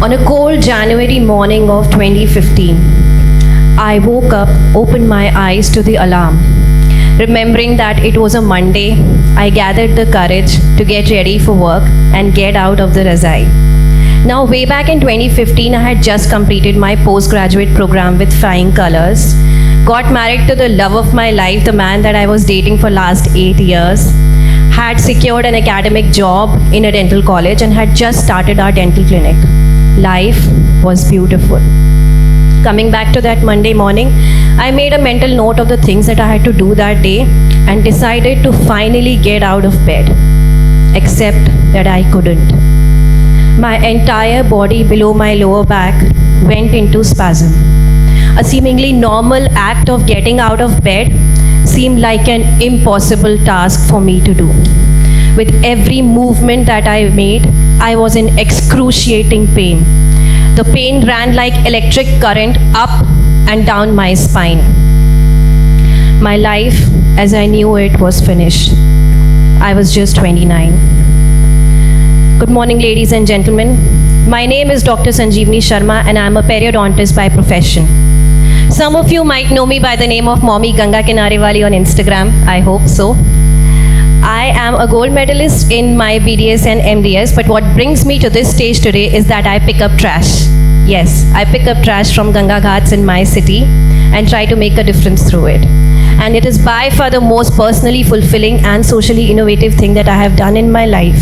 On a cold January morning of 2015, I woke up, opened my eyes to the alarm. Remembering that it was a Monday, I gathered the courage to get ready for work and get out of the Razai. Now, way back in 2015, I had just completed my postgraduate program with flying colors, got married to the love of my life, the man that I was dating for last 8 years, had secured an academic job in a dental college, and had just started our dental clinic. Life was beautiful. Coming back to that Monday morning, I made a mental note of the things that I had to do that day and decided to finally get out of bed. Except that I couldn't. My entire body below my lower back went into spasm. A seemingly normal act of getting out of bed seemed like an impossible task for me to do. With every movement that I made, I was in excruciating pain. The pain ran like electric current up and down my spine. My life, as I knew it, was finished. I was just 29. Good morning, ladies and gentlemen. My name is Dr. Sanjivini Sharma, and I am a periodontist by profession. Some of you might know me by the name of Mommy Ganga Kinarewali on Instagram. I hope so. I am a gold medalist in my BDS and MDS, but what brings me to this stage today is that I pick up trash. Yes, I pick up trash from Ganga ghats in my city and try to make a difference through it. And it is by far the most personally fulfilling and socially innovative thing that I have done in my life.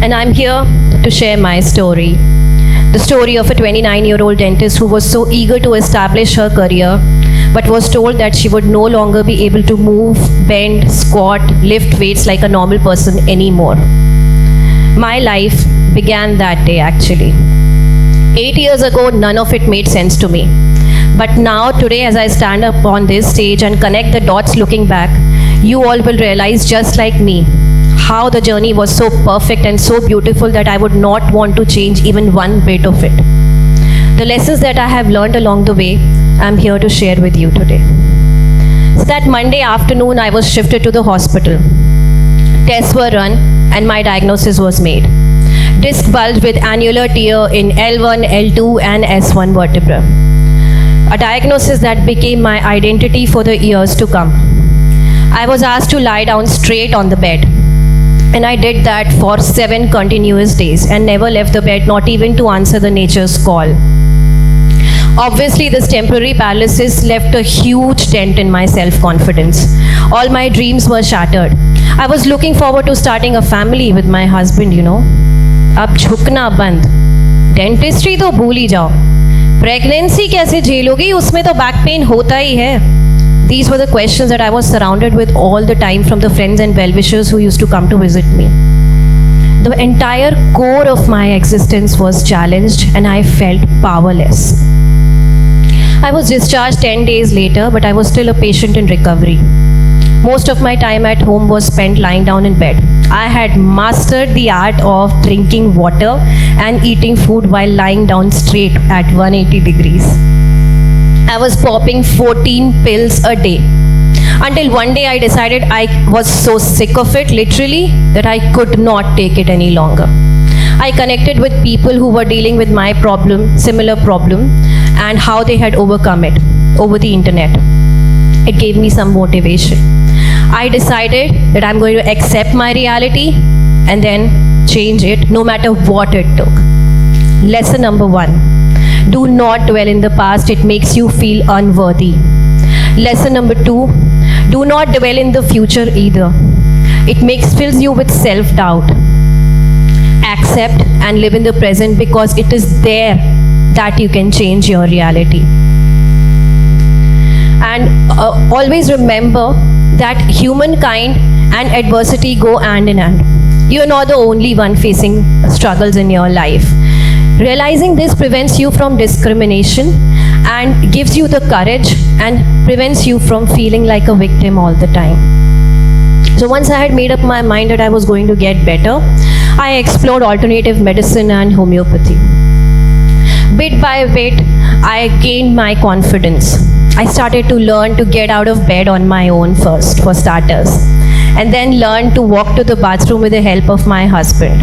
And I'm here to share my story. The story of a 29-year-old dentist who was so eager to establish her career, but was told that she would no longer be able to move, bend, squat, lift weights like a normal person anymore. My life began that day actually. 8 years ago, none of it made sense to me. But now, today, as I stand up on this stage and connect the dots looking back, you all will realize, just like me, how the journey was so perfect and so beautiful that I would not want to change even one bit of it. The lessons that I have learned along the way, I'm here to share with you today. So that Monday afternoon, I was shifted to the hospital. Tests were run and my diagnosis was made. Disc bulge with annular tear in L1, L2 and S1 vertebra. A diagnosis that became my identity for the years to come. I was asked to lie down straight on the bed. And I did that for 7 continuous days and never left the bed, not even to answer the nature's call. Obviously, this temporary paralysis left a huge dent in my self-confidence. All my dreams were shattered. I was looking forward to starting a family with my husband, अब झुकना बंद. Dentistry तो भूल ही जाओ. Pregnancy कैसे झेलोगी, उसमें तो back pain होता ही है. These were the questions that I was surrounded with all the time from the friends and well-wishers who used to come to visit me. The entire core of my existence was challenged and I felt powerless. I was discharged 10 days later, but I was still a patient in recovery. Most of my time at home was spent lying down in bed. I had mastered the art of drinking water and eating food while lying down straight at 180 degrees. I was popping 14 pills a day. Until one day I decided I was so sick of it, literally, that I could not take it any longer. I connected with people who were dealing with my problem, similar problem, and how they had overcome it over the internet. It gave me some motivation. I decided that I'm going to accept my reality and then change it no matter what it took. Lesson number 1. Do not dwell in the past, it makes you feel unworthy. Lesson number 2, do not dwell in the future either. It fills you with self-doubt. Accept and live in the present because it is there that you can change your reality. And always remember that humankind and adversity go hand in hand. You're not the only one facing struggles in your life. Realizing this prevents you from discrimination and gives you the courage and prevents you from feeling like a victim all the time. So once I had made up my mind that I was going to get better, I explored alternative medicine and homeopathy. Bit by bit, I gained my confidence. I started to learn to get out of bed on my own first, for starters, and then learn to walk to the bathroom with the help of my husband.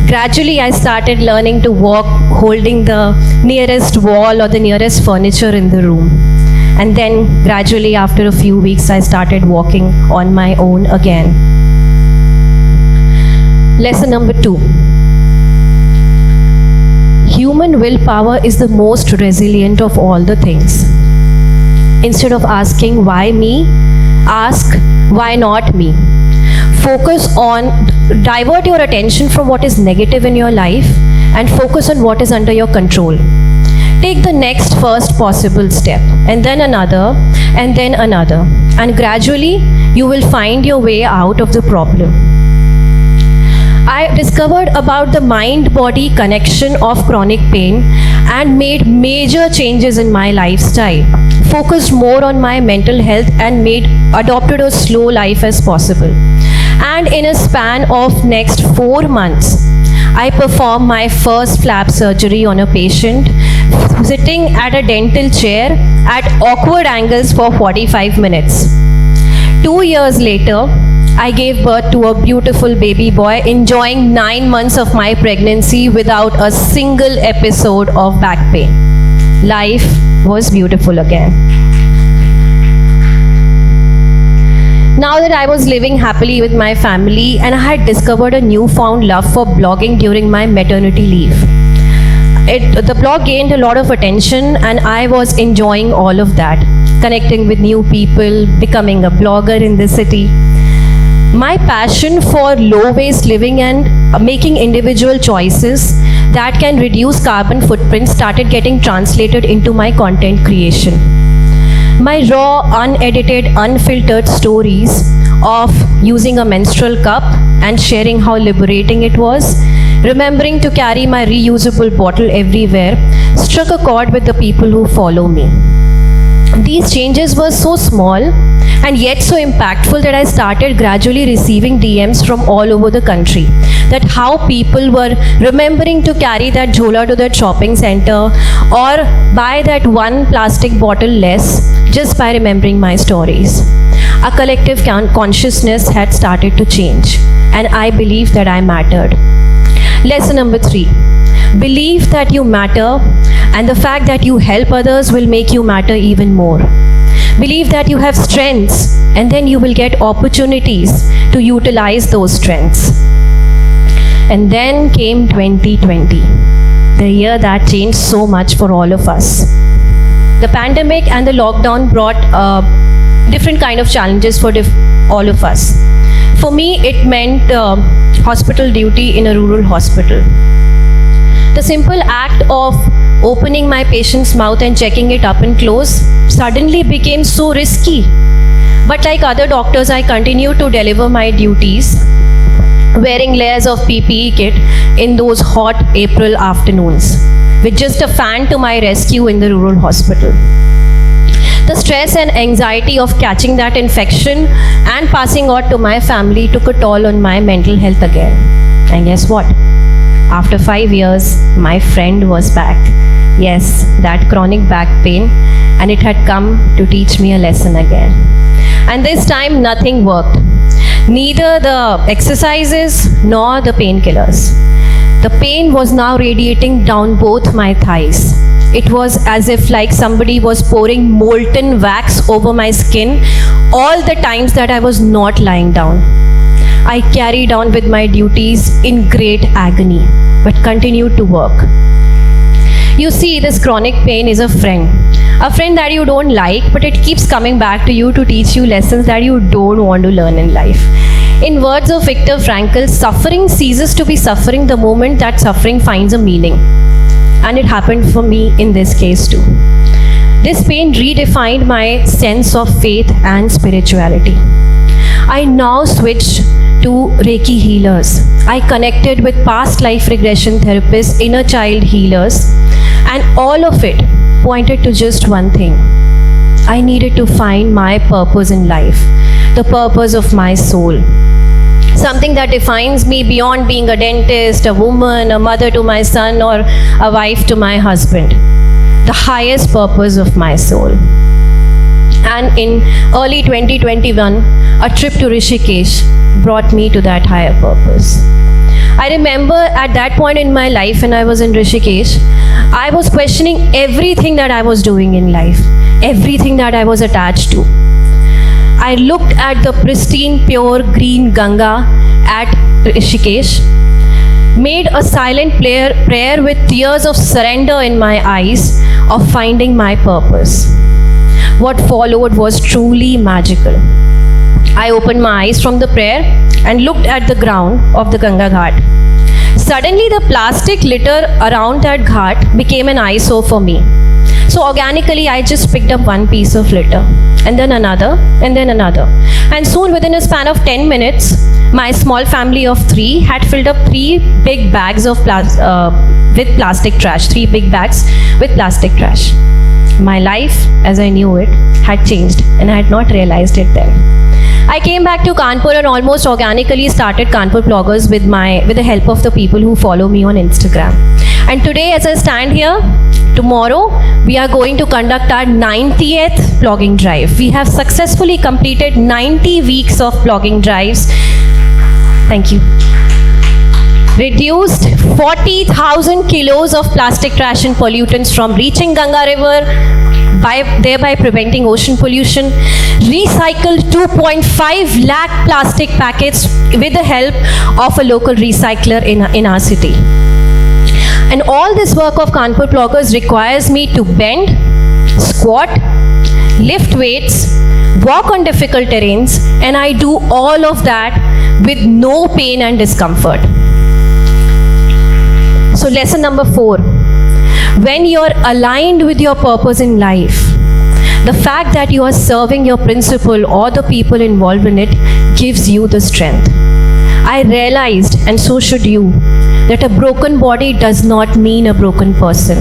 Gradually, I started learning to walk holding the nearest wall or the nearest furniture in the room. And then gradually, after a few weeks, I started walking on my own again. Lesson number 2. Human willpower is the most resilient of all the things. Instead of asking why me, ask why not me. Divert your attention from what is negative in your life and focus on what is under your control. Take the next first possible step, and then another, and then another. And gradually, you will find your way out of the problem. I discovered about the mind-body connection of chronic pain and made major changes in my lifestyle. Focused more on my mental health and adopted a slow life as possible. And in a span of next 4 months, I performed my first flap surgery on a patient sitting at a dental chair at awkward angles for 45 minutes. 2 years later, I gave birth to a beautiful baby boy, enjoying 9 months of my pregnancy without a single episode of back pain. Life was beautiful again. Now that I was living happily with my family and I had discovered a newfound love for blogging during my maternity leave. The blog gained a lot of attention and I was enjoying all of that, connecting with new people, becoming a blogger in the city. My passion for low-waste living and making individual choices that can reduce carbon footprint started getting translated into my content creation. My raw, unedited, unfiltered stories of using a menstrual cup and sharing how liberating it was, remembering to carry my reusable bottle everywhere, struck a chord with the people who follow me. These changes were so small and yet so impactful that I started gradually receiving DMs from all over the country that how people were remembering to carry that jhola to the shopping center or buy that one plastic bottle less just by remembering my stories. A collective consciousness had started to change and I believed that I mattered. Lesson number 3. Believe that you matter and the fact that you help others will make you matter even more. Believe that you have strengths and then you will get opportunities to utilize those strengths. And then came 2020, the year that changed so much for all of us. The pandemic and the lockdown brought different kind of challenges for all of us. For me, it meant hospital duty in a rural hospital. The simple act of opening my patient's mouth and checking it up and close suddenly became so risky. But like other doctors, I continued to deliver my duties, wearing layers of PPE kit in those hot April afternoons, with just a fan to my rescue in the rural hospital. The stress and anxiety of catching that infection and passing on to my family took a toll on my mental health again. And guess what? After 5 years, my friend was back. Yes, that chronic back pain, and it had come to teach me a lesson again. And this time, nothing worked. Neither the exercises nor the painkillers. The pain was now radiating down both my thighs. It was as if like somebody was pouring molten wax over my skin all the times that I was not lying down. I carried on with my duties in great agony, but continued to work. You see, this chronic pain is a friend that you don't like, but it keeps coming back to you to teach you lessons that you don't want to learn in life. In words of Viktor Frankl, suffering ceases to be suffering the moment that suffering finds a meaning. And it happened for me in this case too. This pain redefined my sense of faith and spirituality. I now switched to Reiki healers. I connected with past life regression therapists, inner child healers, and all of it pointed to just one thing. I needed to find my purpose in life, the purpose of my soul. Something that defines me beyond being a dentist, a woman, a mother to my son, or a wife to my husband. The highest purpose of my soul. And in early 2021, a trip to Rishikesh brought me to that higher purpose. I remember at that point in my life when I was in Rishikesh, I was questioning everything that I was doing in life, everything that I was attached to. I looked at the pristine, pure green Ganga at Rishikesh, made a silent prayer with tears of surrender in my eyes of finding my purpose. What followed was truly magical. I opened my eyes from the prayer and looked at the ground of the Ganga Ghat. Suddenly the plastic litter around that ghat became an eyesore for me. So organically I just picked up one piece of litter and then another and then another. And soon within a span of 10 minutes, my small family of 3 had filled up 3 big bags of with plastic trash, 3 big bags with plastic trash. My life, as I knew it, had changed and I had not realized it then. I came back to Kanpur and almost organically started Kanpur Ploggers with the help of the people who follow me on Instagram. And today, as I stand here, tomorrow, we are going to conduct our 90th plogging drive. We have successfully completed 90 weeks of plogging drives. Thank you. Reduced 40,000 kilos of plastic trash and pollutants from reaching Ganga river, thereby preventing ocean pollution. Recycled 2.5 lakh plastic packets with the help of a local recycler in our city. And all this work of Kanpur Ploggers requires me to bend, squat, lift weights, walk on difficult terrains, and I do all of that with no pain and discomfort. So lesson number 4, when you're aligned with your purpose in life, the fact that you are serving your principal or the people involved in it gives you the strength. I realized, and so should you, that a broken body does not mean a broken person.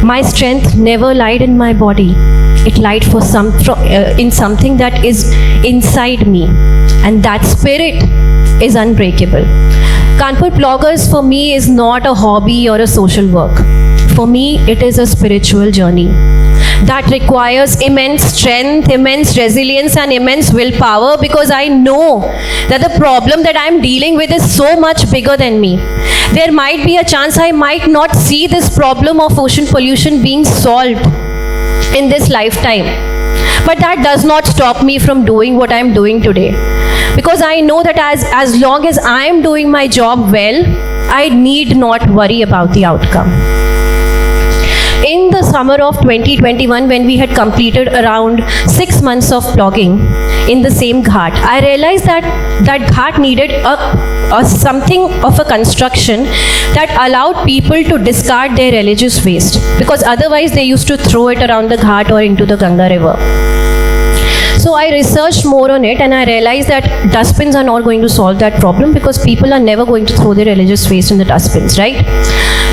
My strength never lied in my body. It lied in something that is inside me, and that spirit is unbreakable. Kanpur Ploggers for me is not a hobby or a social work. For me, it is a spiritual journey that requires immense strength, immense resilience and immense willpower, because I know that the problem that I am dealing with is so much bigger than me. There might be a chance I might not see this problem of ocean pollution being solved in this lifetime. But that does not stop me from doing what I am doing today. Because I know that as long as I am doing my job well, I need not worry about the outcome. In the summer of 2021, when we had completed around 6 months of plogging in the same ghat, I realized that ghat needed something of a construction that allowed people to discard their religious waste, because otherwise they used to throw it around the ghat or into the Ganga river. So I researched more on it and I realized that dustbins are not going to solve that problem, because people are never going to throw their religious waste in the dustbins, right?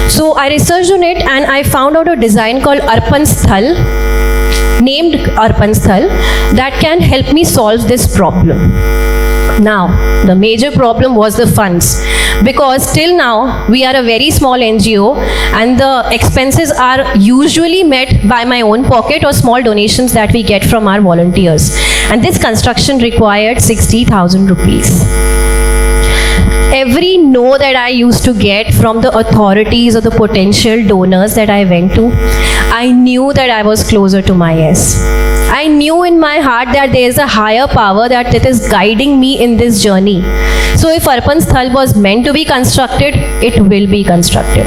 So I researched on it and I found out a design called Arpan-sal, named Arpan-sal, that can help me solve this problem. Now, the major problem was the funds, because till now we are a very small NGO and the expenses are usually met by my own pocket or small donations that we get from our volunteers. And this construction required 60,000 rupees. Every no that I used to get from the authorities or the potential donors that I went to, I knew that I was closer to my yes. I knew in my heart that there is a higher power that it is guiding me in this journey. So if Arpan-sal was meant to be constructed, it will be constructed.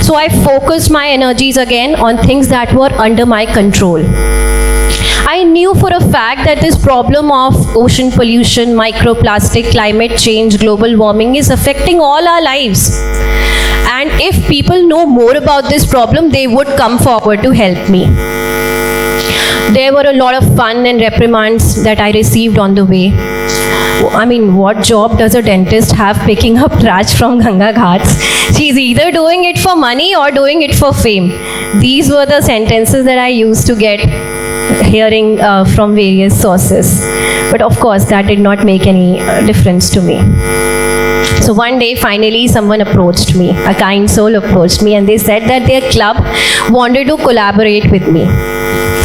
So I focused my energies again on things that were under my control. I knew for a fact that this problem of ocean pollution, microplastic, climate change, global warming is affecting all our lives. And if people know more about this problem, they would come forward to help me. There were a lot of fun and reprimands that I received on the way. I mean, what job does a dentist have picking up trash from Ganga ghats? She's either doing it for money or doing it for fame. These were the sentences that I used to get hearing from various sources. But of course, that did not make any difference to me. So one day, finally, someone approached me, a kind soul approached me, and they said that their club wanted to collaborate with me.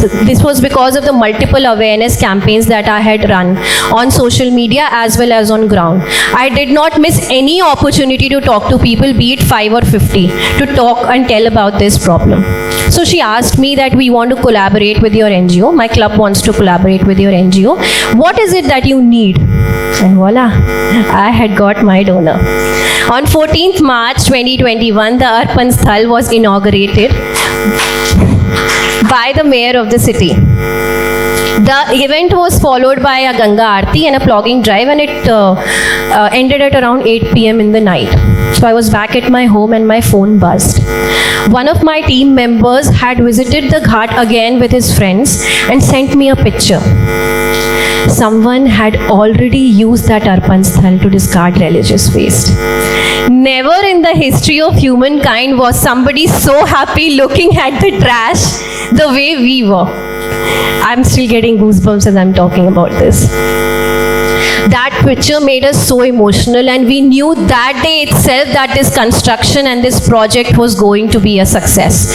this was because of the multiple awareness campaigns that I had run on social media as well as on ground. I did not miss any opportunity to talk to people, be it 5 or 50, to talk and tell about this problem. So she asked me that we want to collaborate with your NGO. My club wants to collaborate with your NGO. What is it that you need? And voila, I had got my donor. On 14th March 2021, the Arpan-sal was inaugurated by the mayor of the city. The event was followed by a Ganga Aarti and a plogging drive, and it ended at around 8 p.m. in the night. So I was back at my home and my phone buzzed. One of my team members had visited the ghat again with his friends and sent me a picture. Someone had already used that Arpan-sal to discard religious waste. Never in the history of humankind was somebody so happy looking at the trash the way we were. I'm still getting goosebumps as I'm talking about this. That picture made us so emotional, and we knew that day itself that this construction and this project was going to be a success.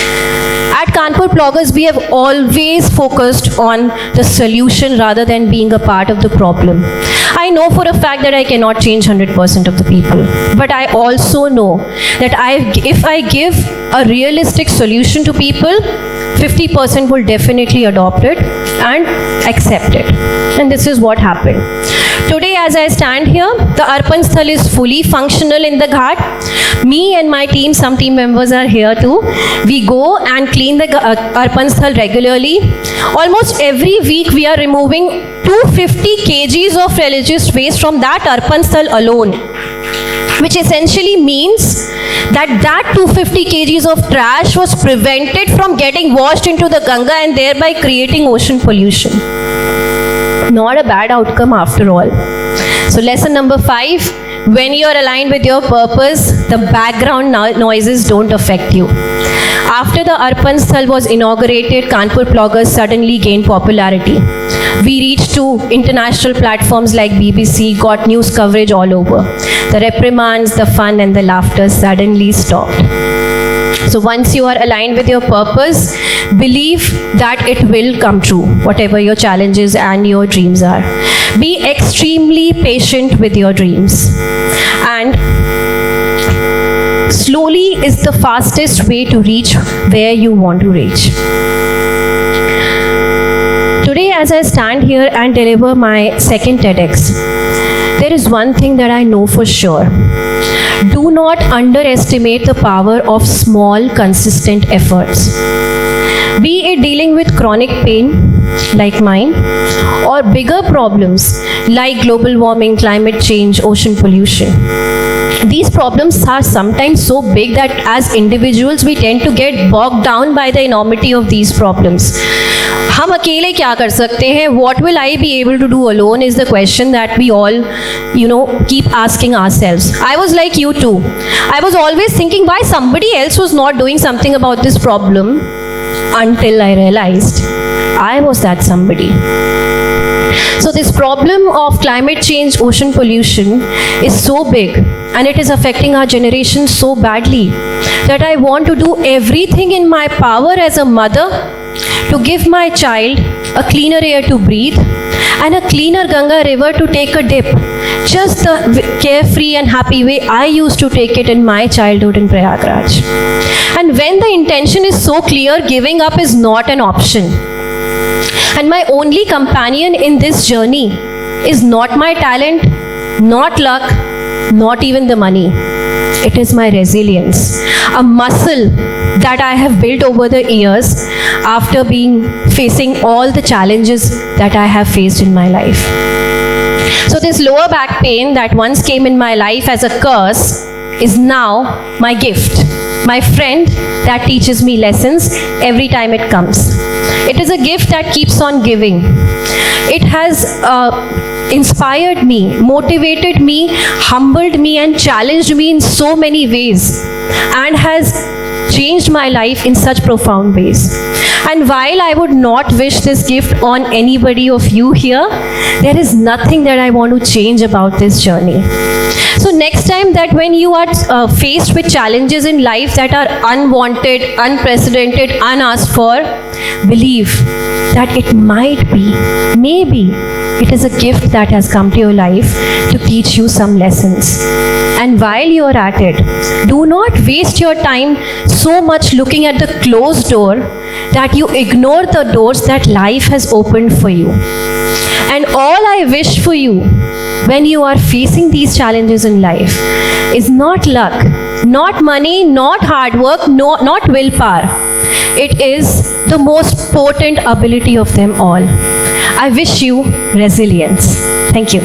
At Kanpur Ploggers, we have always focused on the solution rather than being a part of the problem. I know for a fact that I cannot change 100% of the people, but I also know that if I give a realistic solution to people, 50% will definitely adopt it and accept it. And this is what happened. Today, as I stand here, the Arpan-sal is fully functional in the ghat. Me and my team, some team members are here too. We go and clean the Arpan-sal regularly. Almost every week, we are removing 250 kgs of religious waste from that Arpan-sal alone, which essentially means that 250 kgs of trash was prevented from getting washed into the Ganga and thereby creating ocean pollution. Not a bad outcome after all. So lesson number 5, when you are aligned with your purpose, the background noises don't affect you. After the Arpan-sal was inaugurated, Kanpur Ploggers suddenly gained popularity. We reached to international platforms like BBC, got news coverage all over. The reprimands, the fun and the laughter suddenly stopped. So once you are aligned with your purpose, believe that it will come true, whatever your challenges and your dreams are. Be extremely patient with your dreams. And slowly is the fastest way to reach where you want to reach. Today, as I stand here and deliver my second TEDx, there is one thing that I know for sure. Do not underestimate the power of small, consistent efforts. Be it dealing with chronic pain, like mine, or bigger problems like global warming, climate change, ocean pollution. These problems are sometimes so big that as individuals we tend to get bogged down by the enormity of these problems. हम अकेले क्या कर सकते हैं? What will I be able to do alone is the question that we all, keep asking ourselves. I was like you too. I was always thinking why somebody else was not doing something about this problem until I realized I was that somebody. So this problem of climate change, ocean pollution is so big and it is affecting our generation so badly that I want to do everything in my power as a mother to give my child a cleaner air to breathe and a cleaner Ganga river to take a dip. Just the carefree and happy way I used to take it in my childhood in Prayagraj. And when the intention is so clear, giving up is not an option. And my only companion in this journey is not my talent, not luck, not even the money. It is my resilience, a muscle that I have built over the years after facing all the challenges that I have faced in my life. So this lower back pain that once came in my life as a curse is now my gift, my friend that teaches me lessons every time it comes. It is a gift that keeps on giving. It has inspired me, motivated me, humbled me and challenged me in so many ways and has changed my life in such profound ways. And while I would not wish this gift on anybody of you here, there is nothing that I want to change about this journey. So next time that when you are faced with challenges in life that are unwanted, unprecedented, unasked for, believe that it might be, maybe, it is a gift that has come to your life to teach you some lessons. And while you are at it, do not waste your time so much looking at the closed door that you ignore the doors that life has opened for you. And all I wish for you when you are facing these challenges in life is not luck, not money, not hard work, not willpower. It is the most potent ability of them all. I wish you resilience. Thank you.